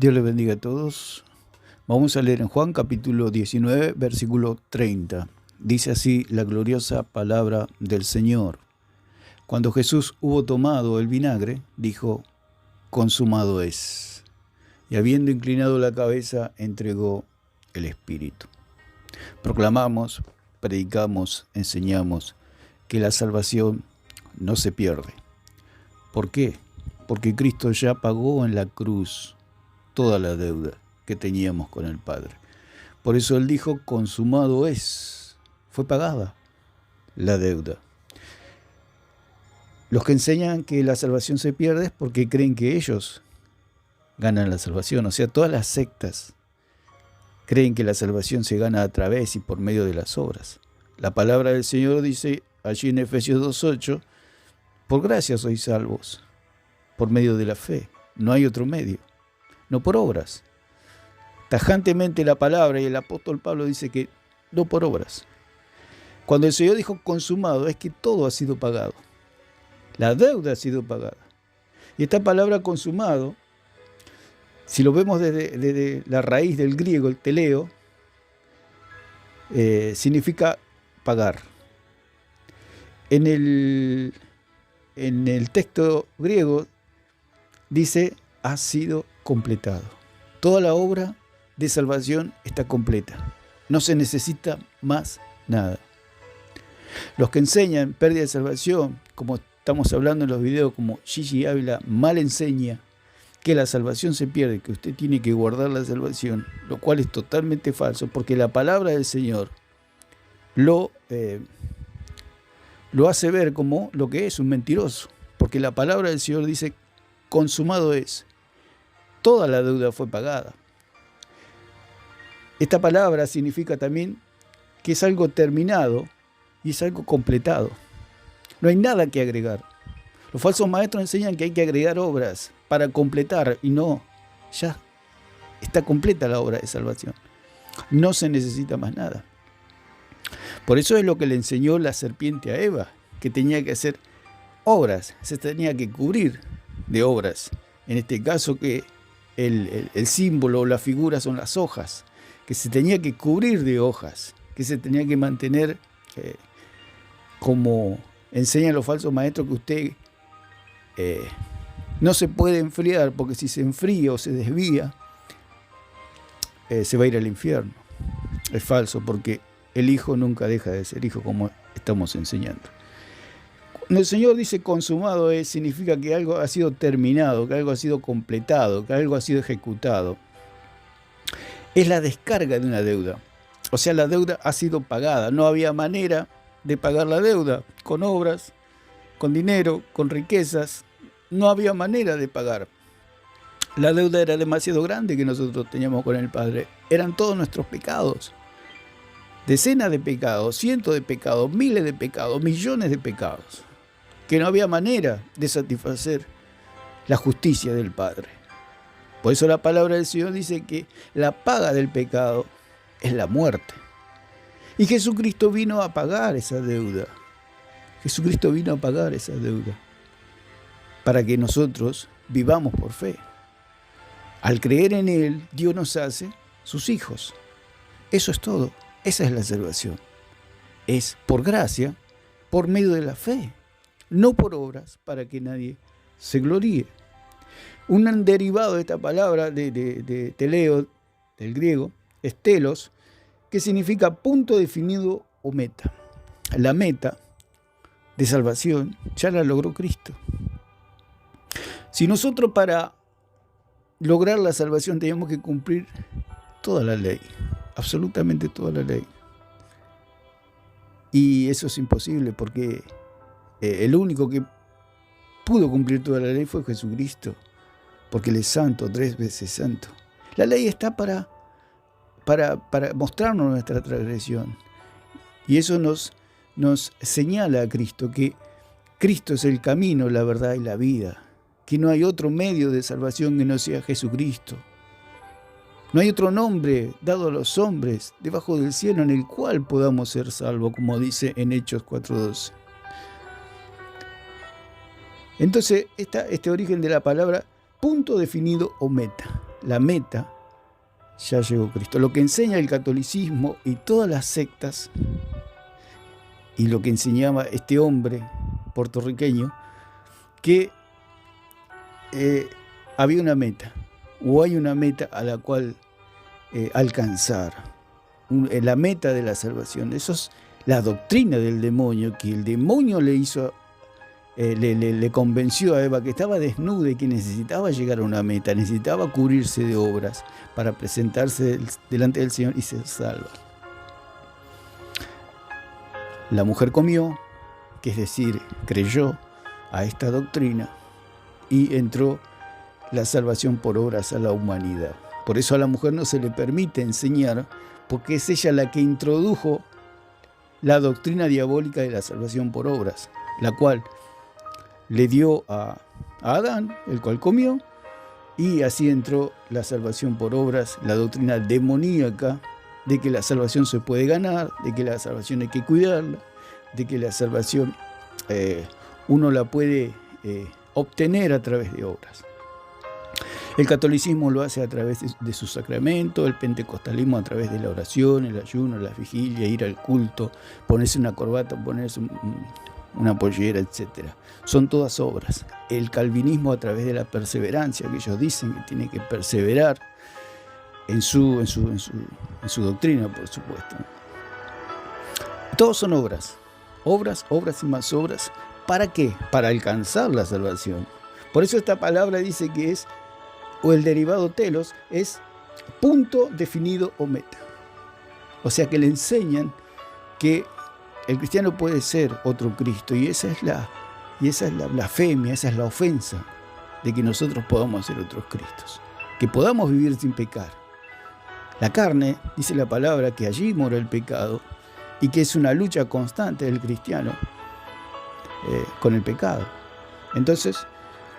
Dios les bendiga a todos. Vamos a leer en Juan capítulo 19, versículo 30. Dice así la gloriosa palabra del Señor. Cuando Jesús hubo tomado el vinagre, dijo, consumado es. Y habiendo inclinado la cabeza, entregó el Espíritu. Proclamamos, predicamos, enseñamos que la salvación no se pierde. ¿Por qué? Porque Cristo ya pagó en la cruz toda la deuda que teníamos con el Padre. Por eso Él dijo, consumado es. Fue pagada la deuda. Los que enseñan que la salvación se pierde es porque creen que ellos ganan la salvación. O sea, todas las sectas creen que la salvación se gana a través y por medio de las obras. La palabra del Señor dice allí en Efesios 2:8, por gracia sois salvos, por medio de la fe. No hay otro medio, no por obras. Tajantemente la palabra y el apóstol Pablo dice que no por obras. Cuando el Señor dijo consumado, es que todo ha sido pagado. La deuda ha sido pagada. Y esta palabra consumado, si lo vemos desde la raíz del griego, el teleo, significa pagar. En el texto griego dice, ha sido completado. Toda la obra de salvación está completa. No se necesita más nada. Los que enseñan pérdida de salvación, como estamos hablando en los videos, como Gigi Ávila mal enseña que la salvación se pierde, que usted tiene que guardar la salvación, lo cual es totalmente falso, porque la palabra del Señor lo hace ver como lo que es un mentiroso, porque la palabra del Señor dice, consumado es. Toda la deuda fue pagada. Esta palabra significa también que es algo terminado y es algo completado. No hay nada que agregar. Los falsos maestros enseñan que hay que agregar obras para completar, y no, ya está completa la obra de salvación. No se necesita más nada. Por eso es lo que le enseñó la serpiente a Eva, que tenía que hacer obras, se tenía que cubrir de obras. En este caso que el símbolo o la figura son las hojas, que se tenía que cubrir de hojas, que se tenía que mantener, como enseñan los falsos maestros, que usted no se puede enfriar, porque si se enfría o se desvía, se va a ir al infierno. Es falso, porque el Hijo nunca deja de ser Hijo, como estamos enseñando. Cuando el Señor dice consumado es, significa que algo ha sido terminado, que algo ha sido completado, que algo ha sido ejecutado. Es la descarga de una deuda. O sea, la deuda ha sido pagada. No había manera de pagar la deuda con obras, con dinero, con riquezas. No había manera de pagar. La deuda era demasiado grande que nosotros teníamos con el Padre. Eran todos nuestros pecados. Decenas de pecados, cientos de pecados, miles de pecados, millones de pecados. Que no había manera de satisfacer la justicia del Padre. Por eso la palabra del Señor dice que la paga del pecado es la muerte. Y Jesucristo vino a pagar esa deuda. Jesucristo vino a pagar esa deuda para que nosotros vivamos por fe. Al creer en Él, Dios nos hace sus hijos. Eso es todo. Esa es la salvación. Es por gracia, por medio de la fe, no por obras, para que nadie se gloríe. Un derivado de esta palabra de teleo, del griego, es telos, que significa punto definido o meta. La meta de salvación ya la logró Cristo. Si nosotros para lograr la salvación teníamos que cumplir toda la ley, absolutamente toda la ley, y eso es imposible porque el único que pudo cumplir toda la ley fue Jesucristo, porque Él es santo, 3 veces santo. La ley está para mostrarnos nuestra transgresión, y eso nos señala a Cristo, que Cristo es el camino, la verdad y la vida, que no hay otro medio de salvación que no sea Jesucristo. No hay otro nombre dado a los hombres debajo del cielo en el cual podamos ser salvos, como dice en Hechos 4:12. Entonces, este origen de la palabra punto definido o meta. la meta, ya llegó Cristo. Lo que enseña el catolicismo y todas las sectas, y lo que enseñaba este hombre puertorriqueño, que había una meta, o hay una meta a la cual alcanzar, la meta de la salvación. Eso es la doctrina del demonio, que el demonio le hizo, le convenció a Eva que estaba desnuda y que necesitaba llegar a una meta, necesitaba cubrirse de obras para presentarse delante del Señor y ser salva. La mujer comió, que es decir, creyó a esta doctrina, y entró la salvación por obras a la humanidad. Por eso a la mujer no se le permite enseñar, porque es ella la que introdujo la doctrina diabólica de la salvación por obras, la cual le dio a Adán, el cual comió, y así entró la salvación por obras, la doctrina demoníaca de que la salvación se puede ganar, de que la salvación hay que cuidarla, de que la salvación uno la puede obtener a través de obras. El catolicismo lo hace a través de su sacramento, el pentecostalismo a través de la oración, el ayuno, la vigilia, ir al culto, ponerse una corbata, ponerse una pollera, etc. Son todas obras. El calvinismo a través de la perseverancia, que ellos dicen que tiene que perseverar en su doctrina, por supuesto. Todos son obras, obras y más obras. ¿Para qué? Para alcanzar la salvación. Por eso esta palabra dice que es, o el derivado telos, es punto definido o meta. O sea que le enseñan que el cristiano puede ser otro Cristo, y esa es la blasfemia, esa es la ofensa de que nosotros podamos ser otros Cristos, que podamos vivir sin pecar. La carne, dice la palabra, que allí mora el pecado, y que es una lucha constante del cristiano con el pecado. Entonces,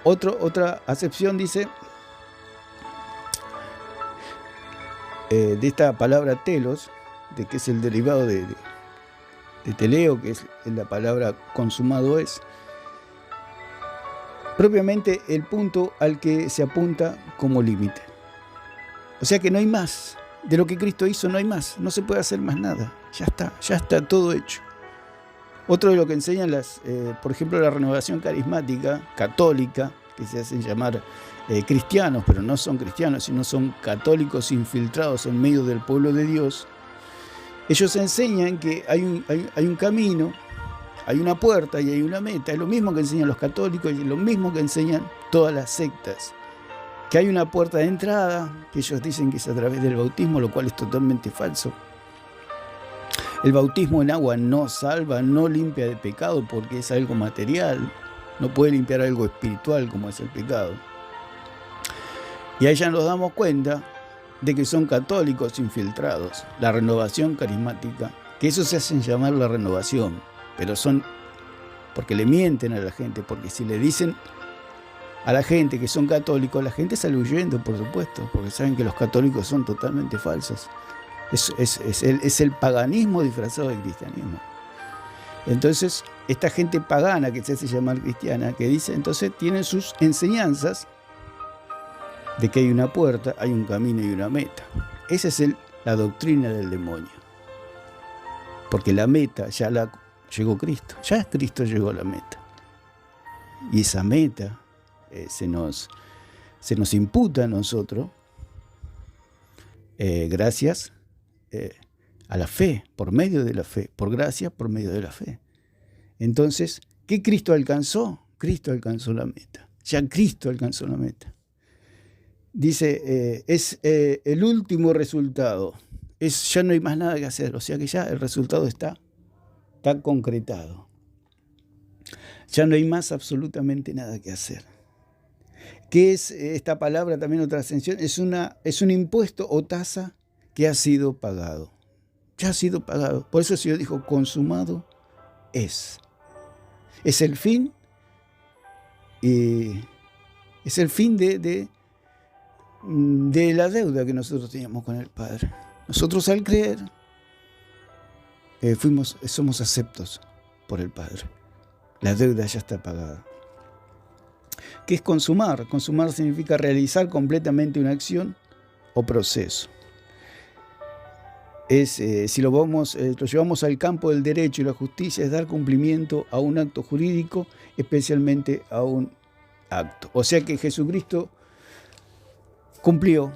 otra acepción dice de esta palabra telos, de que es el derivado de teleo, que es la palabra consumado es, propiamente el punto al que se apunta como límite. O sea que no hay más. De lo que Cristo hizo no hay más, no se puede hacer más nada. Ya está todo hecho. Otro de lo que enseñan por ejemplo, la renovación carismática católica, que se hacen llamar cristianos, pero no son cristianos, sino son católicos infiltrados en medio del pueblo de Dios. Ellos enseñan que hay un camino, hay una puerta y hay una meta. Es lo mismo que enseñan los católicos y es lo mismo que enseñan todas las sectas. Que hay una puerta de entrada, que ellos dicen que es a través del bautismo, lo cual es totalmente falso. El bautismo en agua no salva, no limpia de pecado, porque es algo material. No puede limpiar algo espiritual como es el pecado. Y ahí ya nos damos cuenta de que son católicos infiltrados. La renovación carismática, que eso se hacen llamar la renovación, pero son porque le mienten a la gente, porque si le dicen a la gente que son católicos, la gente sale huyendo, por supuesto, porque saben que los católicos son totalmente falsos. Es el paganismo disfrazado de cristianismo. Entonces, esta gente pagana que se hace llamar cristiana, que dice, entonces tienen sus enseñanzas de que hay una puerta, hay un camino y una meta. Esa es la doctrina del demonio. Porque la meta ya llegó Cristo, ya Cristo llegó a la meta. Y esa meta se nos imputa a nosotros gracias a la fe, por medio de la fe, por gracia, por medio de la fe. Entonces, ¿qué Cristo alcanzó? Cristo alcanzó la meta. Ya Cristo alcanzó la meta. Dice, es el último resultado. Ya no hay más nada que hacer. O sea que ya el resultado está concretado. Ya no hay más absolutamente nada que hacer. ¿Qué es esta palabra? También otra ascensión. Es un impuesto o tasa que ha sido pagado. Ya ha sido pagado. Por eso el Señor dijo, consumado es. Es el fin. Es el fin de la deuda que nosotros teníamos con el Padre. Nosotros al creer somos aceptos por el Padre. La deuda ya está pagada. ¿Qué es consumar? Consumar significa realizar completamente una acción o proceso. Si lo llevamos al campo del derecho y la justicia, es dar cumplimiento a un acto jurídico, especialmente a un acto. O sea que Jesucristo cumplió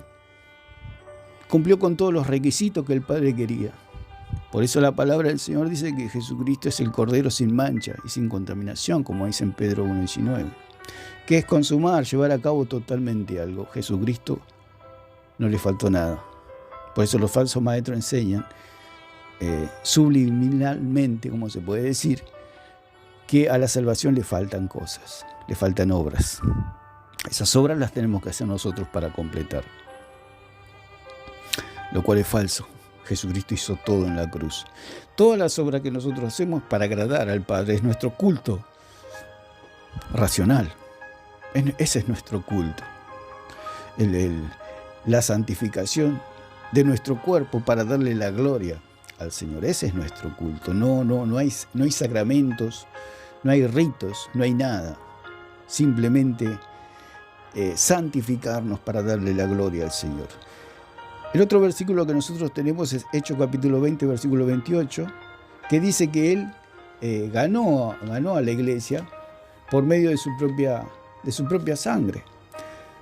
con todos los requisitos que el Padre quería. Por eso la palabra del Señor dice que Jesucristo es el Cordero sin mancha y sin contaminación, como dice en Pedro 1:19. Que es consumar, llevar a cabo totalmente algo. Jesucristo no le faltó nada. Por eso los falsos maestros enseñan subliminalmente, como se puede decir, que a la salvación le faltan cosas, le faltan obras. Esas obras las tenemos que hacer nosotros para completar. Lo cual es falso. Jesucristo hizo todo en la cruz. Todas las obras que nosotros hacemos para agradar al Padre es nuestro culto racional. Ese es nuestro culto. La santificación de nuestro cuerpo para darle la gloria al Señor. Ese es nuestro culto. No hay sacramentos, no hay ritos, no hay nada. Simplemente santificarnos para darle la gloria al Señor. El otro versículo que nosotros tenemos es Hechos capítulo 20, versículo 28, que dice que Él ganó a la iglesia por medio de su propia sangre.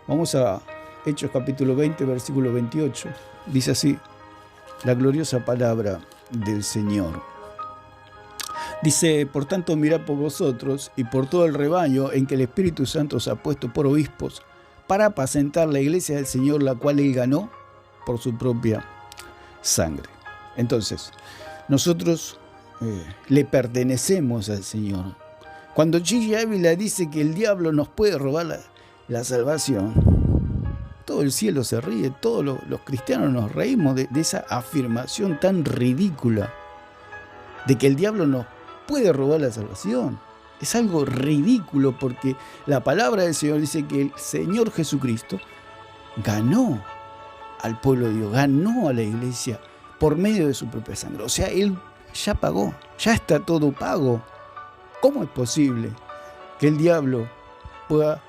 Vamos a Hechos capítulo 20, versículo 28. Dice así la gloriosa palabra del Señor. Dice: por tanto, mirad por vosotros y por todo el rebaño en que el Espíritu Santo os ha puesto por obispos, para apacentar la iglesia del Señor, la cual Él ganó por su propia sangre. Entonces, nosotros le pertenecemos al Señor. Cuando Gigi Ávila dice que el diablo nos puede robar la salvación, todo el cielo se ríe, todos los cristianos nos reímos de esa afirmación tan ridícula de que el diablo nos puede robar la salvación. Es algo ridículo, porque la palabra del Señor dice que el Señor Jesucristo ganó al pueblo de Dios, ganó a la iglesia por medio de su propia sangre. O sea, Él ya pagó, ya está todo pago. ¿Cómo es posible que el diablo pueda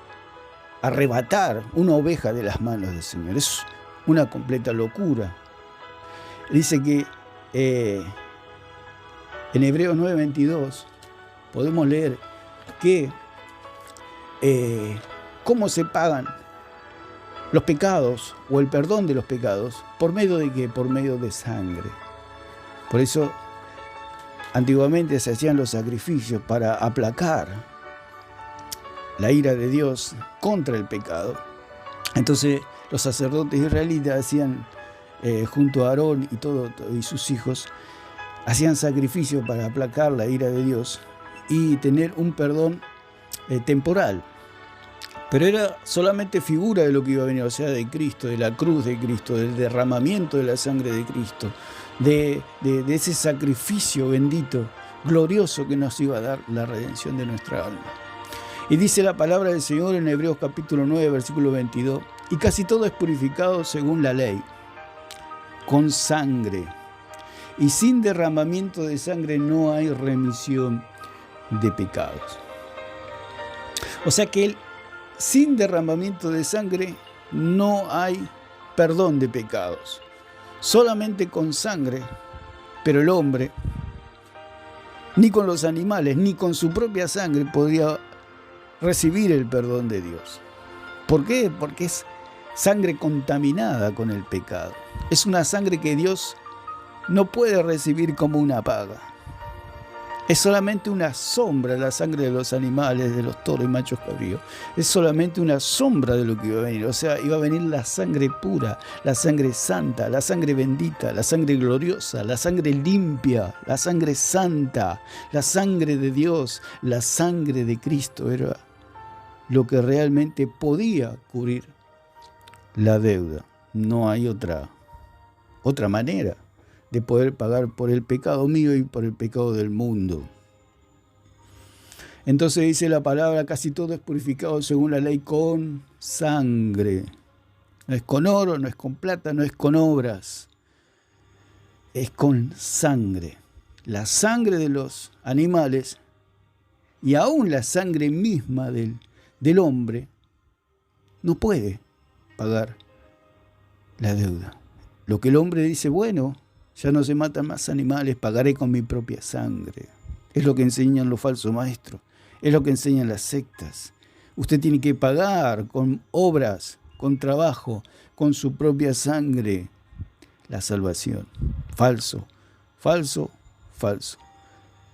arrebatar una oveja de las manos del Señor? Es una completa locura. Dice que en Hebreos 9:22 podemos leer que cómo se pagan los pecados o el perdón de los pecados. ¿Por medio de qué? Por medio de sangre. Por eso antiguamente se hacían los sacrificios para aplacar la ira de Dios contra el pecado. Entonces los sacerdotes israelitas hacían, junto a Aarón y sus hijos, hacían sacrificios para aplacar la ira de Dios y tener un perdón temporal. Pero era solamente figura de lo que iba a venir, o sea, de Cristo, de la cruz de Cristo, del derramamiento de la sangre de Cristo, de ese sacrificio bendito, glorioso, que nos iba a dar la redención de nuestra alma. Y dice la palabra del Señor en Hebreos capítulo 9, versículo 22, y casi todo es purificado según la ley, con sangre. Y sin derramamiento de sangre no hay remisión de pecados. O sea que sin derramamiento de sangre no hay perdón de pecados. Solamente con sangre. Pero el hombre, ni con los animales, ni con su propia sangre podría recibir el perdón de Dios. ¿Por qué? Porque es sangre contaminada con el pecado. Es una sangre que Dios no puede recibir como una paga. Es solamente una sombra, la sangre de los animales, de los toros y machos cabríos. Es solamente una sombra de lo que iba a venir. O sea, iba a venir la sangre pura, la sangre santa, la sangre bendita, la sangre gloriosa, la sangre limpia, la sangre santa, la sangre de Dios, la sangre de Cristo. Era lo que realmente podía cubrir la deuda. No hay otra manera de poder pagar por el pecado mío y por el pecado del mundo. Entonces dice la palabra: casi todo es purificado según la ley con sangre. No es con oro, no es con plata, no es con obras. Es con sangre. La sangre de los animales y aún la sangre misma del hombre no puede pagar la deuda. Lo que el hombre dice, bueno, ya no se matan más animales, pagaré con mi propia sangre. Es lo que enseñan los falsos maestros, es lo que enseñan las sectas. Usted tiene que pagar con obras, con trabajo, con su propia sangre, la salvación. Falso, falso, falso.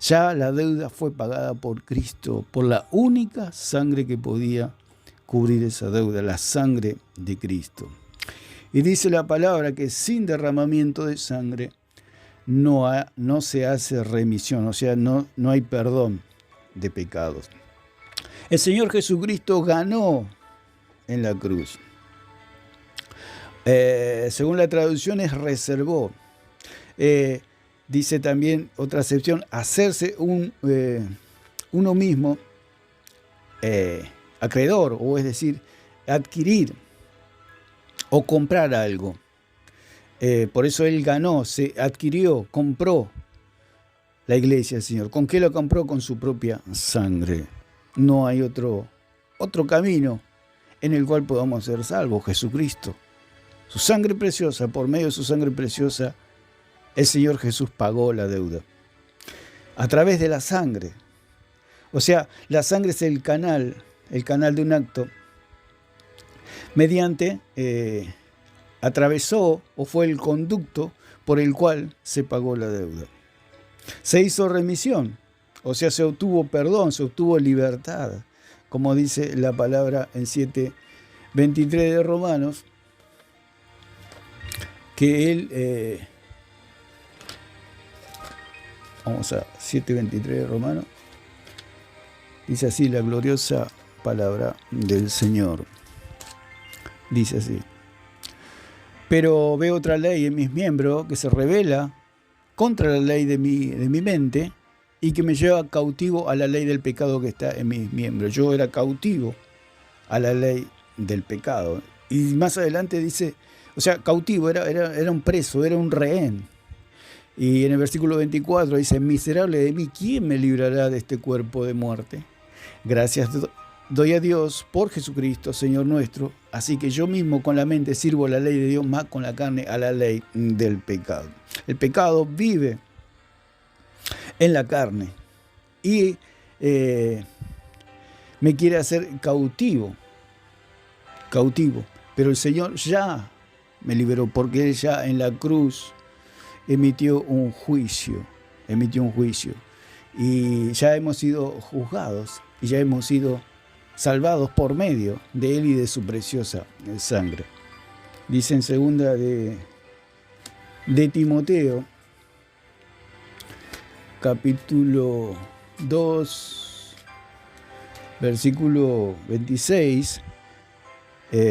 Ya la deuda fue pagada por Cristo, por la única sangre que podía cubrir esa deuda, la sangre de Cristo. Y dice la palabra que sin derramamiento de sangre no se hace remisión, o sea, no hay perdón de pecados. El Señor Jesucristo ganó en la cruz. Según la traducción es reservó. Dice también otra acepción, hacerse uno mismo acreedor, o es decir, adquirir o comprar algo. Por eso Él ganó, se adquirió, compró la iglesia del Señor. ¿Con qué lo compró? Con su propia sangre. No hay otro camino en el cual podamos ser salvos, Jesucristo. Su sangre preciosa, por medio de su sangre preciosa, el Señor Jesús pagó la deuda. A través de la sangre. O sea, la sangre es el canal de un acto mediante atravesó o fue el conducto por el cual se pagó la deuda. Se hizo remisión, o sea, se obtuvo perdón, se obtuvo libertad, como dice la palabra en 7:23 de Romanos, que Él, vamos a 7:23 de Romanos, dice así la gloriosa palabra del Señor. Dice así: pero veo otra ley en mis miembros que se rebela contra la ley de mi mente y que me lleva cautivo a la ley del pecado que está en mis miembros. Yo era cautivo a la ley del pecado. Y más adelante dice, o sea, cautivo, era un preso, era un rehén. Y en el versículo 24 dice, miserable de mí, ¿quién me librará de este cuerpo de muerte? Gracias doy a Dios por Jesucristo, Señor nuestro. Así que yo mismo con la mente sirvo la ley de Dios, más con la carne a la ley del pecado. El pecado vive en la carne y me quiere hacer cautivo. Pero el Señor ya me liberó, porque Él ya en la cruz emitió un juicio. Y ya hemos sido juzgados y ya hemos sido salvados por medio de Él y de su preciosa sangre. Dice en segunda de Timoteo, capítulo 2, versículo 26,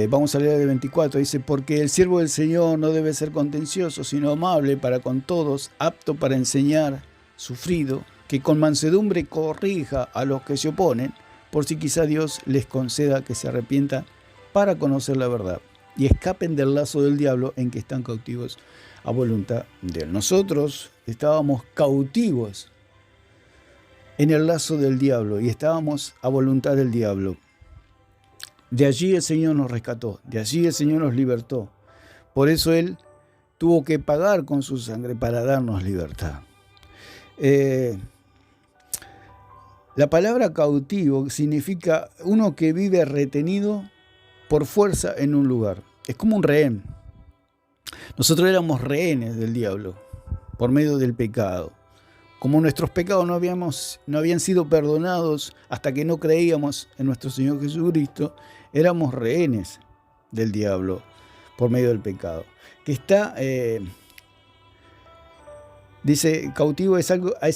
vamos a leer el 24, dice, porque el siervo del Señor no debe ser contencioso, sino amable para con todos, apto para enseñar, sufrido, que con mansedumbre corrija a los que se oponen, por si quizá Dios les conceda que se arrepientan para conocer la verdad y escapen del lazo del diablo en que están cautivos a voluntad de Él. Nosotros estábamos cautivos en el lazo del diablo y estábamos a voluntad del diablo. De allí el Señor nos rescató, de allí el Señor nos libertó. Por eso Él tuvo que pagar con su sangre para darnos libertad. La palabra cautivo significa uno que vive retenido por fuerza en un lugar. Es como un rehén. Nosotros éramos rehenes del diablo por medio del pecado. Como nuestros pecados no habían sido perdonados hasta que no creíamos en nuestro Señor Jesucristo, éramos rehenes del diablo por medio del pecado. Que está... Dice, cautivo es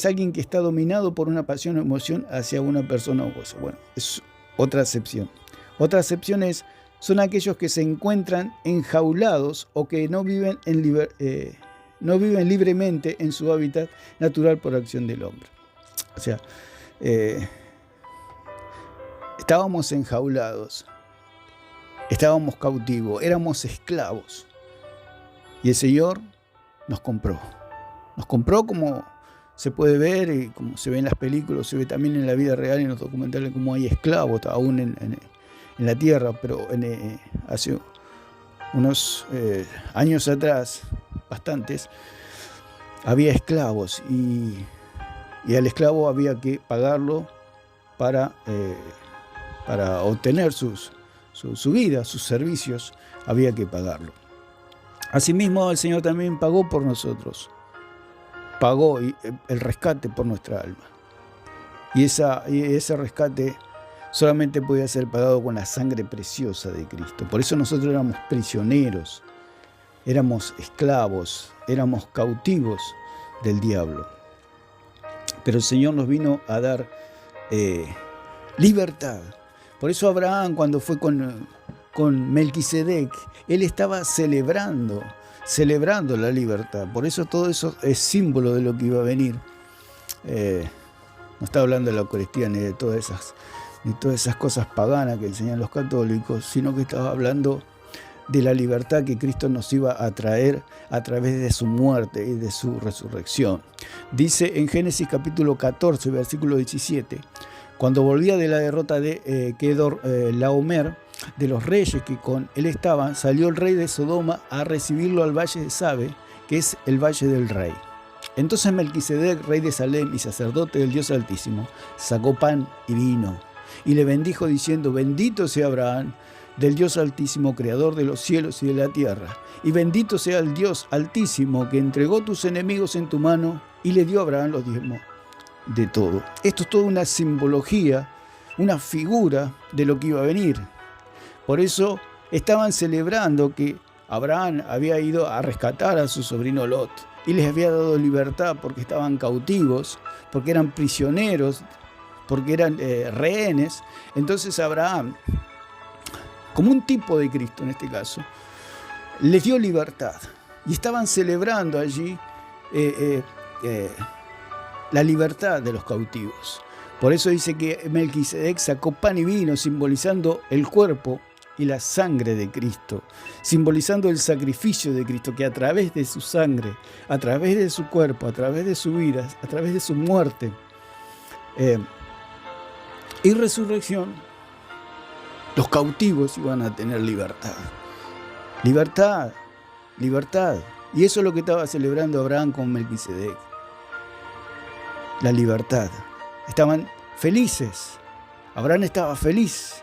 alguien que está dominado por una pasión o emoción hacia una persona o cosa. Bueno, es otra acepción. Otra acepción son aquellos que se encuentran enjaulados o que no viven libremente en su hábitat natural por acción del hombre. O sea, estábamos enjaulados, estábamos cautivos, éramos esclavos. Y el Señor nos compró. Nos compró, como se puede ver y como se ve en las películas, se ve también en la vida real y en los documentales, como hay esclavos aún en la tierra, pero hace unos años atrás, bastantes, había esclavos y al esclavo había que pagarlo para obtener su vida, sus servicios, había que pagarlo. Asimismo, el Señor también pagó por nosotros, pagó el rescate por nuestra alma. Y ese rescate solamente podía ser pagado con la sangre preciosa de Cristo. Por eso nosotros éramos prisioneros, éramos esclavos, éramos cautivos del diablo. Pero el Señor nos vino a dar libertad. Por eso Abraham, cuando fue con Melquisedec, él estaba celebrando la libertad. Por eso todo eso es símbolo de lo que iba a venir. No está hablando de la Eucaristía ni de todas esas cosas paganas que enseñan los católicos, sino que estaba hablando de la libertad que Cristo nos iba a traer a través de su muerte y de su resurrección. Dice en Génesis capítulo 14, versículo 17, cuando volvía de la derrota de Kedorlaomer, de los reyes que con él estaban, salió el rey de Sodoma a recibirlo al valle de Sabe, que es el valle del rey. Entonces Melquisedec, rey de Salem y sacerdote del Dios Altísimo, sacó pan y vino, y le bendijo diciendo: bendito sea Abraham, del Dios Altísimo, creador de los cielos y de la tierra, y bendito sea el Dios Altísimo, que entregó tus enemigos en tu mano, y le dio a Abraham los diezmos de todo. Esto es toda una simbología, una figura de lo que iba a venir. Por eso estaban celebrando que Abraham había ido a rescatar a su sobrino Lot y les había dado libertad porque estaban cautivos, porque eran prisioneros, porque eran rehenes. Entonces Abraham, como un tipo de Cristo en este caso, les dio libertad y estaban celebrando allí la libertad de los cautivos. Por eso dice que Melquisedec sacó pan y vino, simbolizando el cuerpo y la sangre de Cristo, simbolizando el sacrificio de Cristo, que a través de su sangre, a través de su cuerpo, a través de su vida, a través de su muerte y resurrección, los cautivos iban a tener libertad. Libertad, libertad. Y eso es lo que estaba celebrando Abraham con Melquisedec. La libertad. Estaban felices. Abraham estaba feliz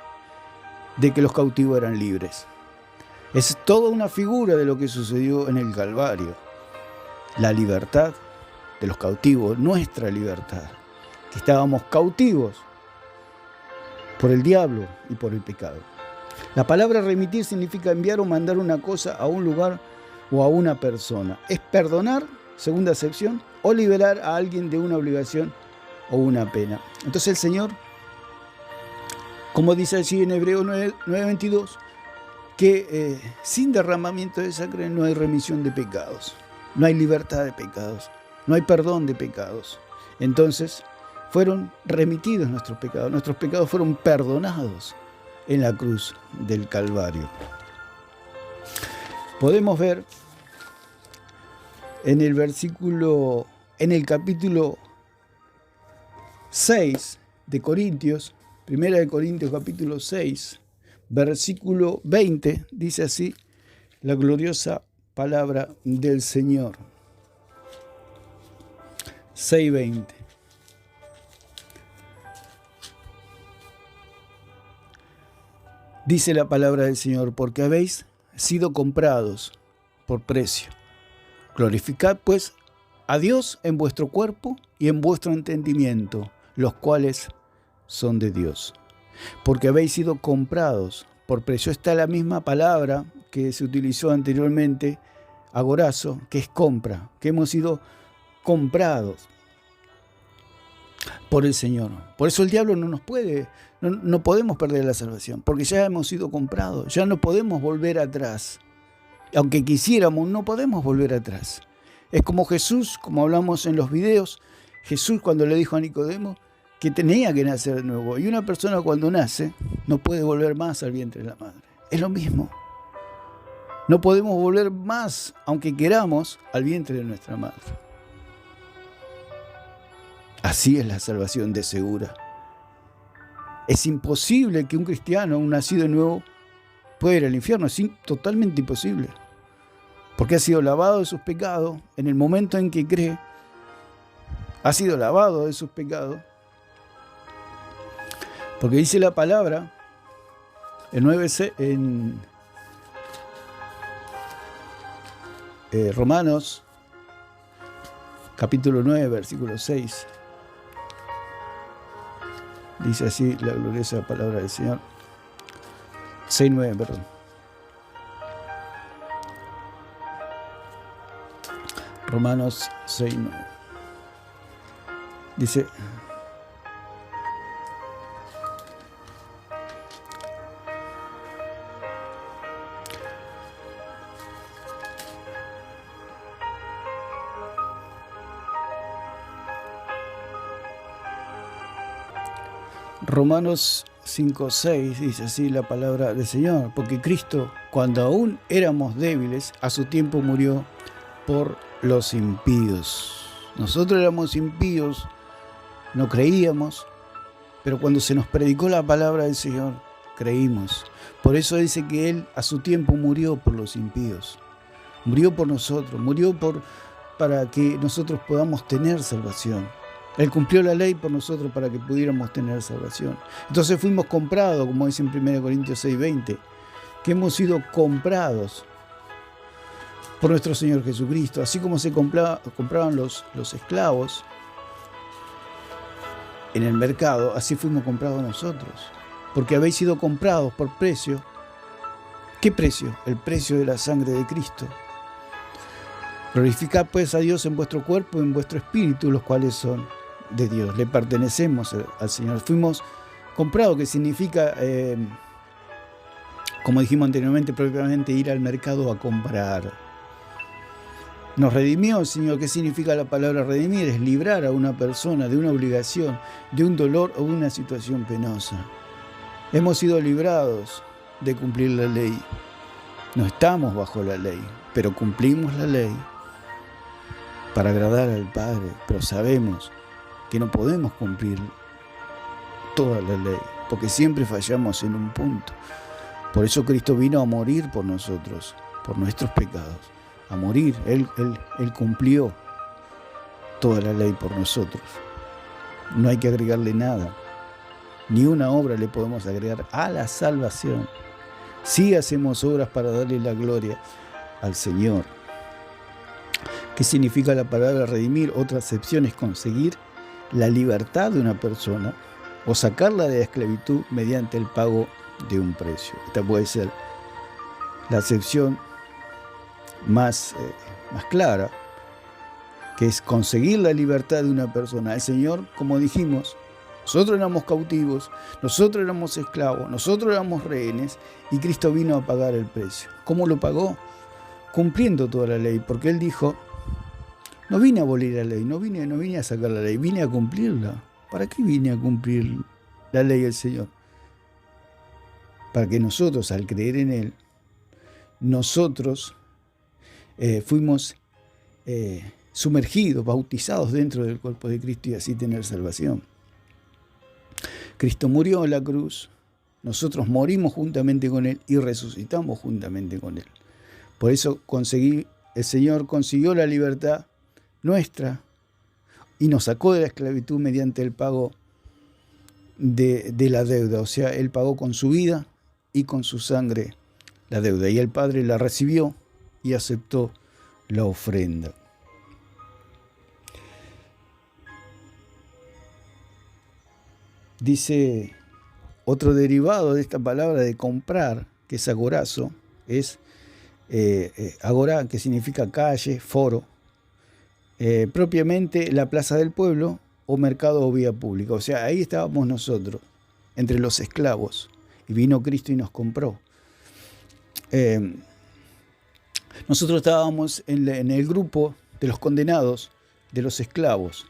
de que los cautivos eran libres. Es toda una figura de lo que sucedió en el Calvario. La libertad de los cautivos, nuestra libertad. Que estábamos cautivos por el diablo y por el pecado. La palabra remitir significa enviar o mandar una cosa a un lugar o a una persona. Es perdonar, segunda acepción, o liberar a alguien de una obligación o una pena. Entonces el Señor, como dice allí en Hebreos 9:22, que sin derramamiento de sangre no hay remisión de pecados, no hay libertad de pecados, no hay perdón de pecados. Entonces fueron remitidos nuestros pecados fueron perdonados en la cruz del Calvario. Podemos ver en el capítulo 6 de Corintios, Primera de Corintios capítulo 6, versículo 20, dice así la gloriosa palabra del Señor. 6:20. Dice la palabra del Señor: porque habéis sido comprados por precio. Glorificad pues a Dios en vuestro cuerpo y en vuestro entendimiento, los cuales son de Dios. Porque habéis sido comprados por precio. Está la misma palabra que se utilizó anteriormente, agorazo, que es compra, que hemos sido comprados por el Señor. Por eso el diablo no podemos perder la salvación, porque ya hemos sido comprados, ya no podemos volver atrás. Aunque quisiéramos, no podemos volver atrás. Es como Jesús, como hablamos en los videos, Jesús cuando le dijo a Nicodemo que tenía que nacer de nuevo. Y una persona cuando nace no puede volver más al vientre de la madre. Es lo mismo. No podemos volver más, aunque queramos, al vientre de nuestra madre. Así es la salvación de segura. Es imposible que un cristiano, un nacido de nuevo, puede ir al infierno, es totalmente imposible. Porque ha sido lavado de sus pecados en el momento en que cree. Ha sido lavado de sus pecados. Porque dice la palabra en Romanos capítulo 9, versículo 6. Dice así la gloriosa palabra del Señor. 6:9, perdón. Romanos 6:9. Dice: Romanos 5:6 dice así la palabra del Señor, porque Cristo, cuando aún éramos débiles, a su tiempo murió por los impíos. Nosotros éramos impíos, no creíamos, pero cuando se nos predicó la palabra del Señor, creímos. Por eso dice que Él a su tiempo murió por los impíos. Murió por nosotros, para que nosotros podamos tener salvación. Él cumplió la ley por nosotros para que pudiéramos tener salvación. Entonces fuimos comprados, como dice en 1 Corintios 6:20, que hemos sido comprados por nuestro Señor Jesucristo. Así como se compraban los esclavos en el mercado, así fuimos comprados nosotros. Porque habéis sido comprados por precio. ¿Qué precio? El precio de la sangre de Cristo. Glorificad pues a Dios en vuestro cuerpo y en vuestro espíritu, los cuales son de Dios. Le pertenecemos al Señor. Fuimos comprados, que significa, como dijimos anteriormente, propiamente ir al mercado a comprar. Nos redimió el Señor. ¿Qué significa la palabra redimir? Es librar a una persona de una obligación, de un dolor o una situación penosa. Hemos sido librados de cumplir la ley. No estamos bajo la ley, pero cumplimos la ley para agradar al Padre, pero sabemos que no podemos cumplir toda la ley, porque siempre fallamos en un punto. Por eso Cristo vino a morir por nosotros, por nuestros pecados, a morir. Él cumplió toda la ley por nosotros. No hay que agregarle nada, ni una obra le podemos agregar a la salvación. Sí hacemos obras para darle la gloria al Señor. ¿Qué significa la palabra redimir? Otra acepción es conseguir la libertad de una persona o sacarla de la esclavitud mediante el pago de un precio. Esta puede ser la acepción más clara, que es conseguir la libertad de una persona. El Señor, como dijimos, nosotros éramos cautivos, nosotros éramos esclavos, nosotros éramos rehenes, y Cristo vino a pagar el precio. ¿Cómo lo pagó? Cumpliendo toda la ley, porque Él dijo: no vine a abolir la ley, no vine a sacar la ley, vine a cumplirla. ¿Para qué vine a cumplir la ley del Señor? Para que nosotros, al creer en Él, nosotros fuimos sumergidos, bautizados dentro del cuerpo de Cristo y así tener salvación. Cristo murió en la cruz, nosotros morimos juntamente con Él y resucitamos juntamente con Él. Por eso el Señor consiguió la libertad nuestra y nos sacó de la esclavitud mediante el pago de la deuda. O sea, Él pagó con su vida y con su sangre la deuda. Y el Padre la recibió y aceptó la ofrenda. Dice otro derivado de esta palabra de comprar, que es agorazo, es agorá, que significa calle, foro, propiamente la plaza del pueblo o mercado o vía pública. O sea, ahí estábamos nosotros, entre los esclavos, y vino Cristo y nos compró. Nosotros estábamos en el grupo de los condenados, de los esclavos.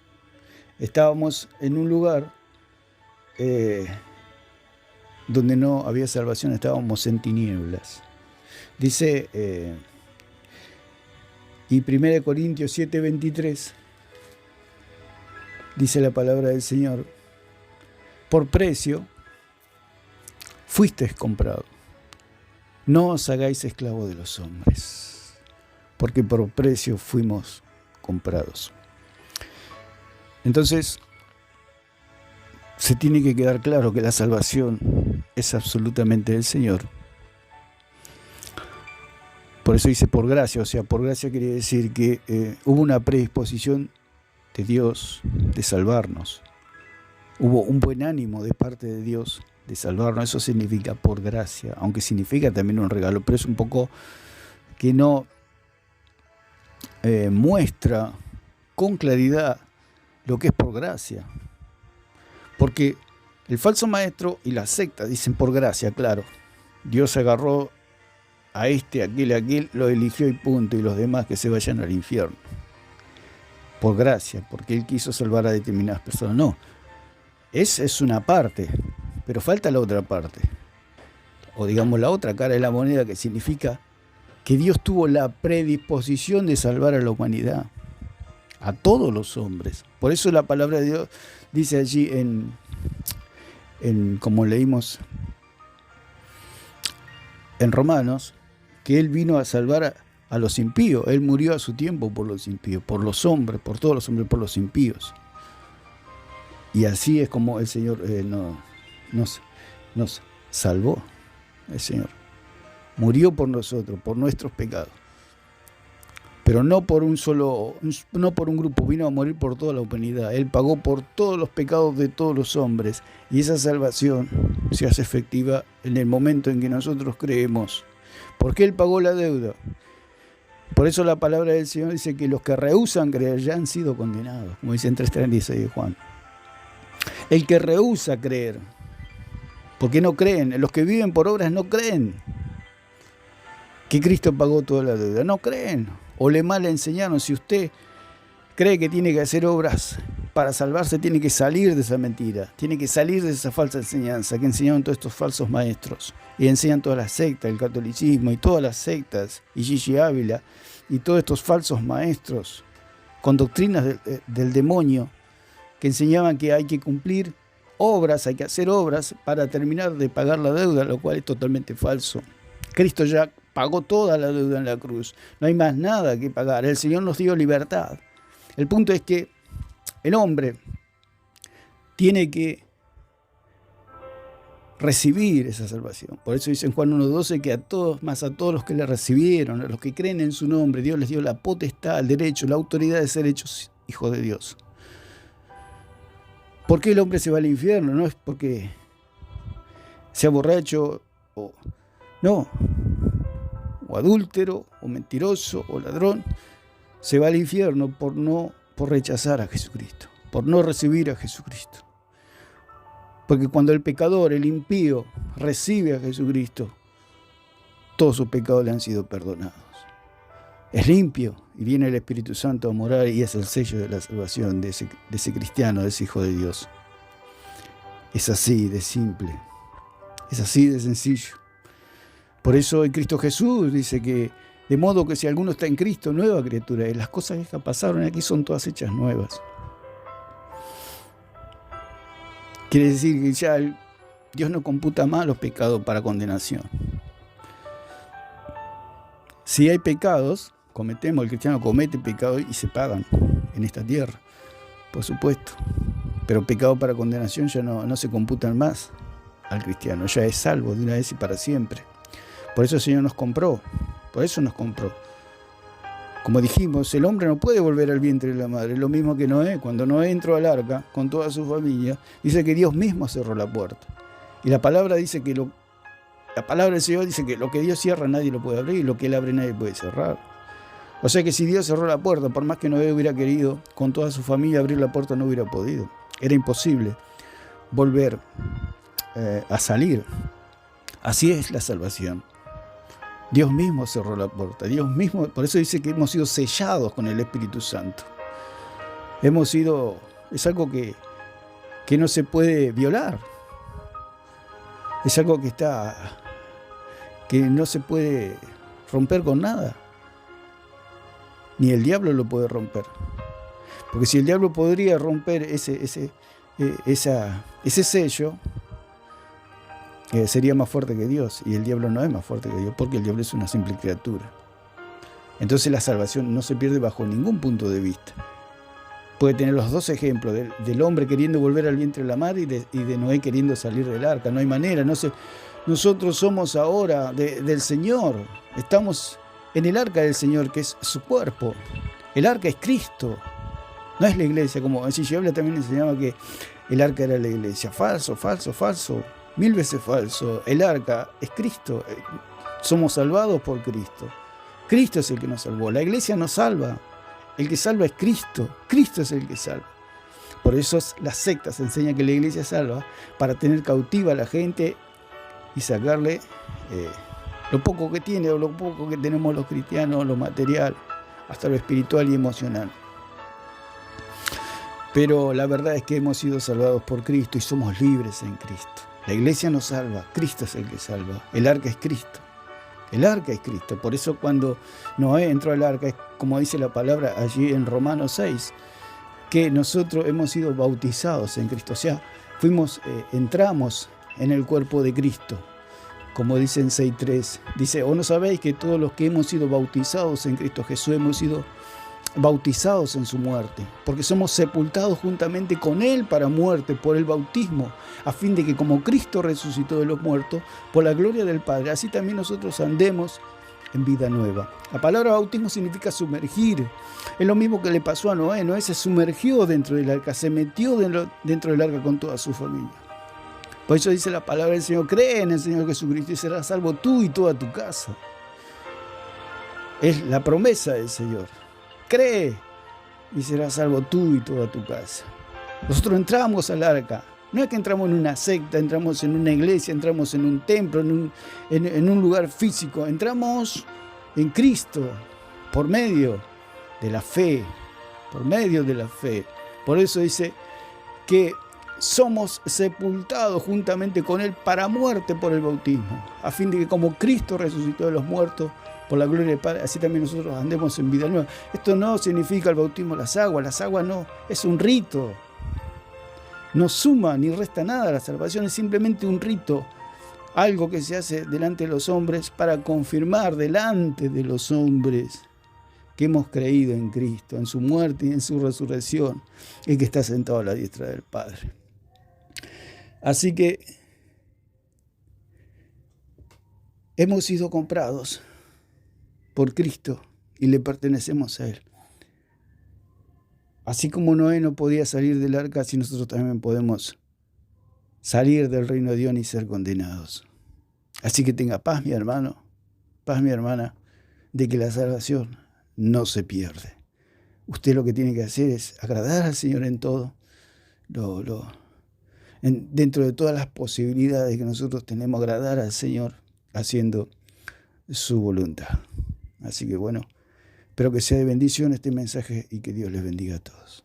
Estábamos en un lugar donde no había salvación, estábamos en tinieblas. Dice, y 1 Corintios 7:23, dice la palabra del Señor: por precio fuisteis comprado. No os hagáis esclavos de los hombres, porque por precio fuimos comprados. Entonces, se tiene que quedar claro que la salvación es absolutamente del Señor. Por eso dice por gracia, o sea, por gracia quiere decir que hubo una predisposición de Dios de salvarnos. Hubo un buen ánimo de parte de Dios de salvarnos. Eso significa por gracia, aunque significa también un regalo, pero es un poco que no muestra con claridad lo que es por gracia. Porque el falso maestro y la secta dicen por gracia, claro. Dios agarró a aquel, lo eligió y punto, y los demás que se vayan al infierno. Por gracia, porque Él quiso salvar a determinadas personas. No, esa es una parte, pero falta la otra parte. O digamos la otra cara de la moneda, que significa que Dios tuvo la predisposición de salvar a la humanidad, a todos los hombres. Por eso la palabra de Dios dice allí como leímos en Romanos, que Él vino a salvar a los impíos. Él murió a su tiempo por los impíos, por los hombres, por todos los hombres, por los impíos. Y así es como el Señor nos salvó. El Señor murió por nosotros, por nuestros pecados. Pero no por un grupo, vino a morir por toda la humanidad. Él pagó por todos los pecados de todos los hombres. Y esa salvación se hace efectiva en el momento en que nosotros creemos. Porque Él pagó la deuda. Por eso la palabra del Señor dice que los que rehúsan creer ya han sido condenados, como dice en 3:36 de Juan. El que rehúsa creer, porque no creen, los que viven por obras no creen que Cristo pagó toda la deuda, no creen, o le mal enseñaron. Si usted cree que tiene que hacer obras para salvarse, tiene que salir de esa mentira, tiene que salir de esa falsa enseñanza que enseñaron todos estos falsos maestros, y enseñan todas las sectas, el catolicismo y todas las sectas, y Gigi Ávila, y todos estos falsos maestros con doctrinas del demonio, que enseñaban que hay que cumplir obras, hay que hacer obras para terminar de pagar la deuda, lo cual es totalmente falso. Cristo ya pagó toda la deuda en la cruz, no hay más nada que pagar, el Señor nos dio libertad. El punto es que el hombre tiene que recibir esa salvación. Por eso dice en Juan 1:12 que a todos los que le recibieron, a los que creen en su nombre, Dios les dio la potestad, el derecho, la autoridad de ser hechos hijos de Dios. ¿Por qué el hombre se va al infierno? No es porque sea borracho o adúltero o mentiroso o ladrón. Se va al infierno por rechazar a Jesucristo, por no recibir a Jesucristo. Porque cuando el pecador, el impío, recibe a Jesucristo, todos sus pecados le han sido perdonados. Es limpio y viene el Espíritu Santo a morar, y es el sello de la salvación de ese cristiano, de ese hijo de Dios. Es así de simple, es así de sencillo. Por eso en Cristo Jesús dice que, de modo que si alguno está en Cristo, nueva criatura es. Las cosas que pasaron aquí son todas hechas nuevas. Quiere decir que ya Dios no computa más los pecados para condenación. Si hay pecados, el cristiano comete pecados y se pagan en esta tierra, por supuesto. Pero pecado para condenación ya no se computan más al cristiano, ya es salvo de una vez y para siempre. Por eso el Señor nos compró, por eso nos compró. Como dijimos, el hombre no puede volver al vientre de la madre. Es lo mismo que Noé. Cuando Noé entró al arca con toda su familia, dice que Dios mismo cerró la puerta. Y la palabra dice que la palabra del Señor dice que lo que Dios cierra nadie lo puede abrir, y lo que Él abre nadie puede cerrar. O sea que si Dios cerró la puerta, por más que Noé hubiera querido con toda su familia abrir la puerta, no hubiera podido. Era imposible volver a salir. Así es la salvación. Dios mismo cerró la puerta. Dios mismo, por eso dice que hemos sido sellados con el Espíritu Santo. Es algo que no se puede violar. Es algo que no se puede romper con nada. Ni el diablo lo puede romper. Porque si el diablo podría romper ese sello, sería más fuerte que Dios, y el diablo no es más fuerte que Dios, porque el diablo es una simple criatura. Entonces la salvación no se pierde bajo ningún punto de vista. Puede tener los dos ejemplos, del hombre queriendo volver al vientre de la madre y de Noé queriendo salir del arca. No hay manera. Nosotros somos ahora del Señor. Estamos en el arca del Señor, que es su cuerpo. El arca es Cristo. No es la iglesia. Como G.J. Habla también enseñaba que el arca era la iglesia. Falso, falso, falso. 1000 veces falso. El arca es Cristo. Somos salvados por Cristo. Cristo es el que nos salvó. La iglesia nos salva. El que salva es Cristo. Cristo es el que salva. Por eso las sectas enseñan que la iglesia salva para tener cautiva a la gente y sacarle lo poco que tiene o lo poco que tenemos los cristianos, lo material, hasta lo espiritual y emocional. Pero la verdad es que hemos sido salvados por Cristo y somos libres en Cristo. La iglesia nos salva, Cristo es el que salva. El arca es Cristo. El arca es Cristo. Por eso cuando Noé entró al arca, es como dice la palabra allí en Romanos 6, que nosotros hemos sido bautizados en Cristo. O sea, entramos en el cuerpo de Cristo. Como dice en 6.3, dice, ¿o no sabéis que todos los que hemos sido bautizados en Cristo Jesús hemos sido bautizados en su muerte? Porque somos sepultados juntamente con Él para muerte por el bautismo, a fin de que como Cristo resucitó de los muertos, por la gloria del Padre, así también nosotros andemos en vida nueva. La palabra bautismo significa sumergir. Es lo mismo que le pasó a Noé. Noé se sumergió dentro del arca, se metió dentro del arca con toda su familia. Por eso dice la palabra del Señor, cree en el Señor Jesucristo y serás salvo tú y toda tu casa. Es la promesa del Señor. Cree y serás salvo tú y toda tu casa. Nosotros entramos al arca. No es que entramos en una secta, entramos en una iglesia, entramos en un templo, en un lugar físico. Entramos en Cristo por medio de la fe. Por medio de la fe. Por eso dice que somos sepultados juntamente con Él para muerte por el bautismo, a fin de que como Cristo resucitó de los muertos por la gloria del Padre, así también nosotros andemos en vida nueva. Esto no significa el bautismo de las aguas no, es un rito. No suma ni resta nada a la salvación, es simplemente un rito, algo que se hace delante de los hombres para confirmar delante de los hombres que hemos creído en Cristo, en su muerte y en su resurrección, y que está sentado a la diestra del Padre. Así que hemos sido comprados por Cristo y le pertenecemos a Él. Así como Noé no podía salir del arca, así nosotros también podemos salir del reino de Dios y ser condenados. Así que tenga paz, mi hermano, paz, mi hermana, de que la salvación no se pierde. Usted lo que tiene que hacer es agradar al Señor en todo, dentro de todas las posibilidades que nosotros tenemos, agradar al Señor haciendo su voluntad. Así que bueno, espero que sea de bendición este mensaje y que Dios les bendiga a todos.